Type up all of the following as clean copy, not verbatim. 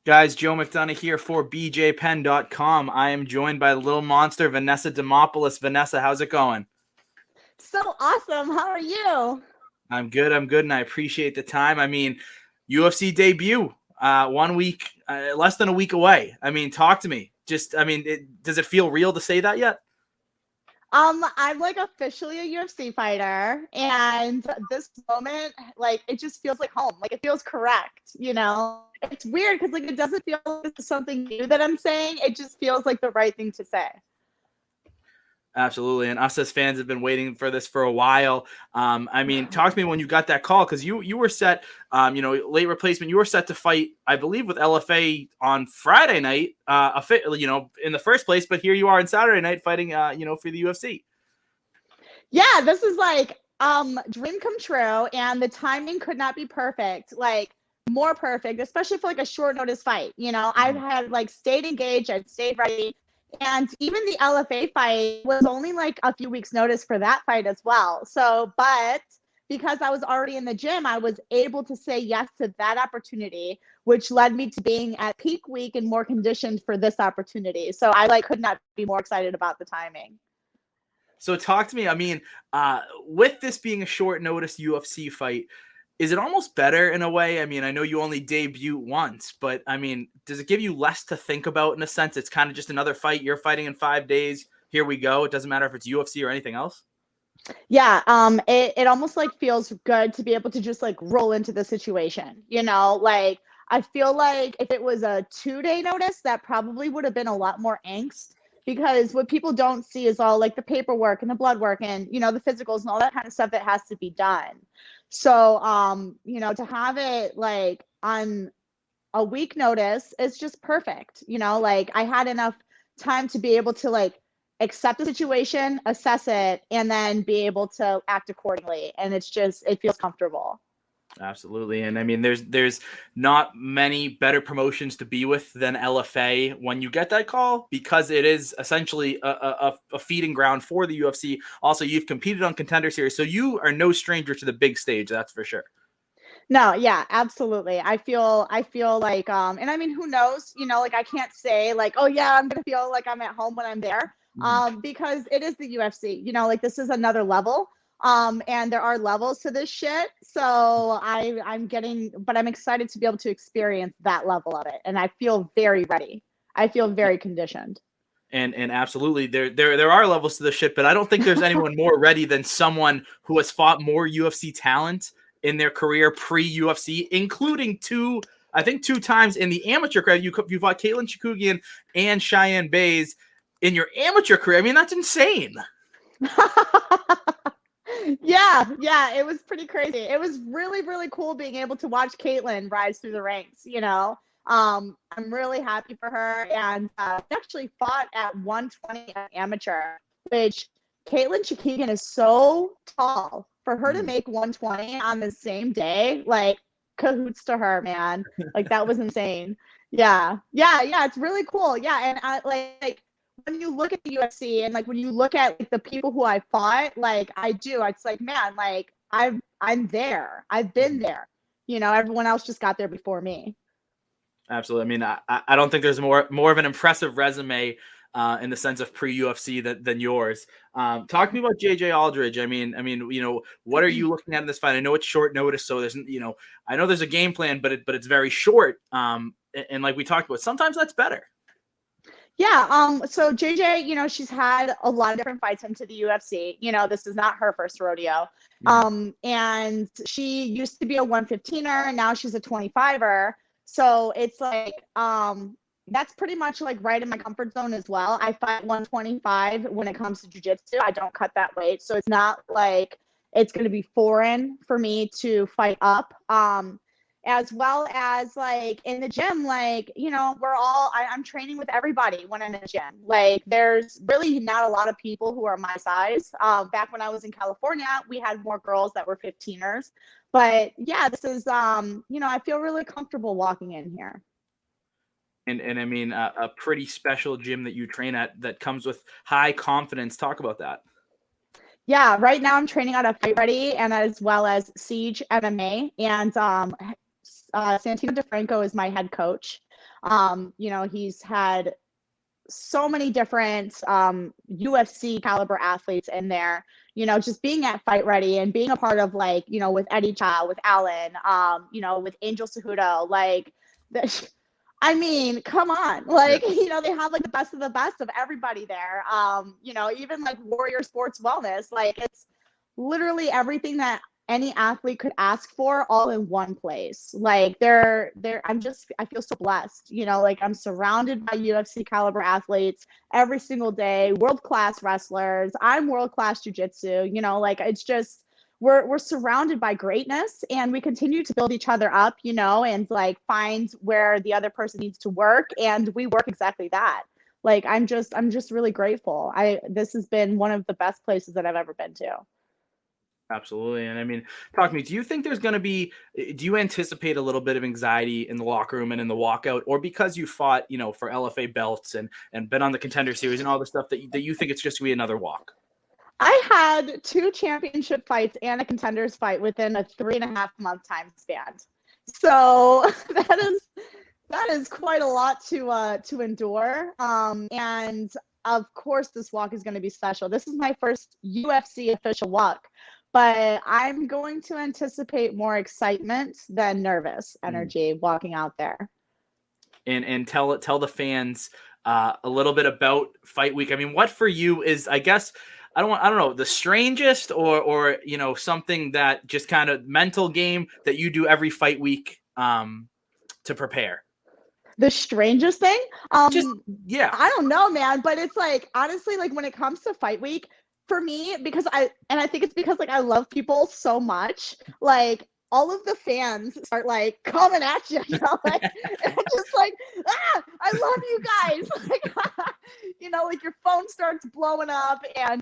Guys, Joe McDonough here for bjpenn.com. I am joined by the little monster, Vanessa Demopoulos. Vanessa, how's it going? So awesome. How are you? I'm good, and I appreciate the time. I mean, UFC debut, 1 week, less than a week away. I mean, talk to me. Does it feel real to say that yet? I'm like officially a UFC fighter, and this moment, like, it just feels like home. Like, it feels correct. It's weird because, like, it doesn't feel like this is something new that I'm saying. It just feels like the right thing to say. Absolutely, and us as fans have been waiting for this for a while. Talk to me when you got that call, because you were set, late replacement. You were set to fight, I believe, with LFA on Friday night, in the first place. But here you are on Saturday night fighting, for the UFC. Yeah, this is like dream come true, and the timing could not be perfect. Like, more perfect, especially for like a short notice fight. I've had like stayed engaged, I've stayed ready. And even the LFA fight was only like a few weeks notice for that fight as well. So, but because I was already in the gym, I was able to say yes to that opportunity, which led me to being at peak week and more conditioned for this opportunity. So I like could not be more excited about the timing. So talk to me. With this being a short notice UFC fight, is it almost better in a way? I mean, I know you only debut once, but I mean, does it give you less to think about in a sense? It's kind of just another fight. You're fighting in 5 days. Here we go. It doesn't matter if it's UFC or anything else. Yeah, it almost like feels good to be able to just like roll into the situation. Like, I feel like if it was a 2-day notice, that probably would have been a lot more angst, because what people don't see is all like the paperwork and the blood work and the physicals and all that kind of stuff that has to be done. So to have it like on a week notice is just perfect. Like, I had enough time to be able to like accept the situation, assess it, and then be able to act accordingly. And it feels comfortable. Absolutely. And I mean, there's not many better promotions to be with than LFA when you get that call, because it is essentially a feeding ground for the UFC. Also, you've competed on Contender Series, so you are no stranger to the big stage, that's for sure. No, yeah, absolutely. I feel like and I mean, who knows? Like, I can't say like, oh yeah, I'm gonna feel like I'm at home when I'm there. Because it is the UFC. Like, this is another level. And there are levels to this shit. So I'm excited to be able to experience that level of it. And I feel very ready. I feel very conditioned. And absolutely, there are levels to this shit, but I don't think there's anyone more ready than someone who has fought more UFC talent in their career pre-UFC, including I think two times in the amateur career. You fought Caitlin Chikugian and Cheyenne Bays in your amateur career. I mean, that's insane. Yeah, it was pretty crazy. It was really, really cool being able to watch Caitlin rise through the ranks. I'm really happy for her, and actually fought at 120 at amateur, which Caitlin Chikugian is so tall. For her to make 120 on the same day, like, cahoots to her, man. Like, that was insane. Yeah, it's really cool. Yeah, and I like when you look at the UFC and like when you look at like the people who I fought, like, it's like, man, like, I'm there. I've been there. Everyone else just got there before me. Absolutely. I mean, I don't think there's more of an impressive resume in the sense of pre-UFC than yours. Talk to me about JJ Aldridge. I mean, what are you looking at in this fight? I know it's short notice, so I know there's a game plan, but it's very short. And like we talked about, sometimes that's better. Yeah, so JJ, she's had a lot of different fights into the UFC. This is not her first rodeo. And she used to be a 115er, and now she's a 25er. So it's like, that's pretty much like right in my comfort zone as well. I fight 125 when it comes to jiu-jitsu. I don't cut that weight. So it's not like it's going to be foreign for me to fight up. As well as like in the gym, like, I'm training with everybody when I'm in the gym. Like, there's really not a lot of people who are my size. Back when I was in California, we had more girls that were 15ers. But yeah, this is, I feel really comfortable walking in here. And I mean, a pretty special gym that you train at that comes with high confidence. Talk about that. Yeah, right now I'm training out of Fight Ready and as well as Siege MMA. And Santino DeFranco is my head coach. You know, he's had so many different UFC caliber athletes in there, you know, just being at Fight Ready and being a part of, like, you know, with Eddie Chow, with Alan, you know, with Angel Cejudo, like, I mean, come on, like, you know, they have like the best of everybody there. You know, even like Warrior Sports Wellness, like, it's literally everything that any athlete could ask for all in one place. Like, I feel so blessed, you know, like, I'm surrounded by UFC caliber athletes every single day, world-class wrestlers. I'm world-class jiu-jitsu, you know, like, it's just, we're surrounded by greatness, and we continue to build each other up, you know, and like find where the other person needs to work, and we work exactly that. Like, I'm just really grateful. This has been one of the best places that I've ever been to. Absolutely. And I mean, talk to me, do you think there's going to be, do you anticipate a little bit of anxiety in the locker room and in the walkout, or because you fought, you know, for LFA belts and been on the Contender Series and all the stuff that you think it's just going to be another walk? I had 2 championship fights and a contenders fight within a 3.5-month time span. So that is quite a lot to endure. And of course, this walk is going to be special. This is my first UFC official walk, but I'm going to anticipate more excitement than nervous energy walking out there. And tell the fans a little bit about Fight Week. I mean, what for you is, I guess, I don't know, the strangest or you know, something that just kind of mental game that you do every Fight Week to prepare? The strangest thing? Yeah. I don't know, man, but it's like, honestly, like, when it comes to Fight Week, for me, because I think it's because, like, I love people so much, like, all of the fans start like coming at you, you know, like, and just like, I love you guys. Like, you know, like, your phone starts blowing up, and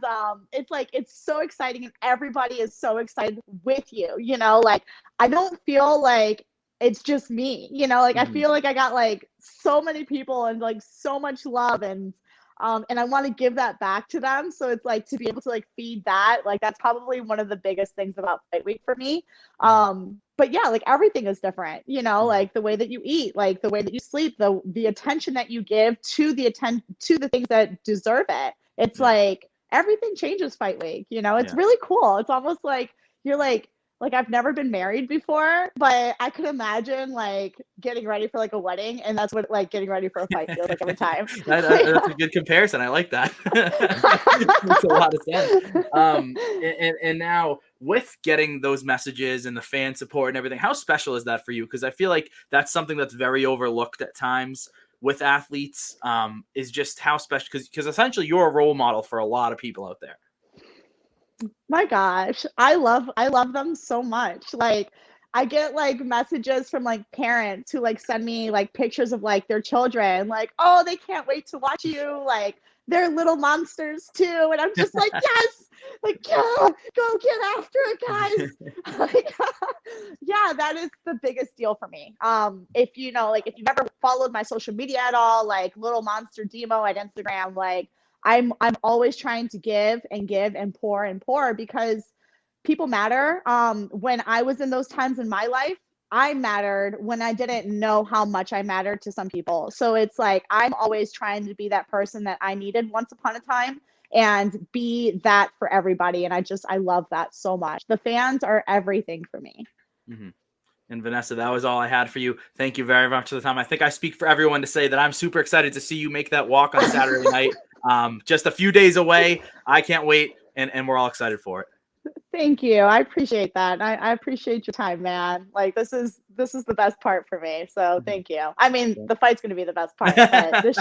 it's like, it's so exciting, and everybody is so excited with you, you know, like, I don't feel like it's just me, you know, like, I feel like I got like so many people and like so much love, and I want to give that back to them. So it's like, to be able to like feed that, like, that's probably one of the biggest things about Fight Week for me. But yeah, like, everything is different, you know, like the way that you eat, like the way that you sleep, the attention that you give to the things that deserve it. It's like, everything changes Fight Week, you know, it's really cool. It's almost like you're like, I've never been married before, but I could imagine like getting ready for like a wedding, and that's what like getting ready for a fight feels like every time. That's a good comparison. I like that. Makes a lot of sense. And now with getting those messages and the fan support and everything, how special is that for you? Because I feel like that's something that's very overlooked at times with athletes, is just how special, because essentially you're a role model for a lot of people out there. My gosh, I love them so much. Like, I get like messages from like parents who like send me like pictures of like their children, like, oh, they can't wait to watch you, like, they're little monsters too. And I'm just like, yes, like, yeah, go get after it, guys. Like, yeah, that is the biggest deal for me. If you know, like, if you've ever followed my social media at all, like Little Monster Demo at Instagram, like, I'm always trying to give and pour, because people matter. When I was in those times in my life, I mattered when I didn't know how much I mattered to some people. So it's like, I'm always trying to be that person that I needed once upon a time, and be that for everybody. And I love that so much. The fans are everything for me. And Vanessa, that was all I had for you. Thank you very much for the time. I think I speak for everyone to say that I'm super excited to see you make that walk on Saturday night. Just a few days away. I can't wait, and we're all excited for it. Thank you. I appreciate that. I appreciate your time, man. Like, this is the best part for me. So thank you. I mean, the fight's gonna be the best part, but this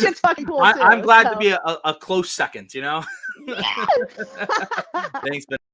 shit's fucking cool too. I'm glad to be a close second, you know? Yes. Thanks, Vanessa.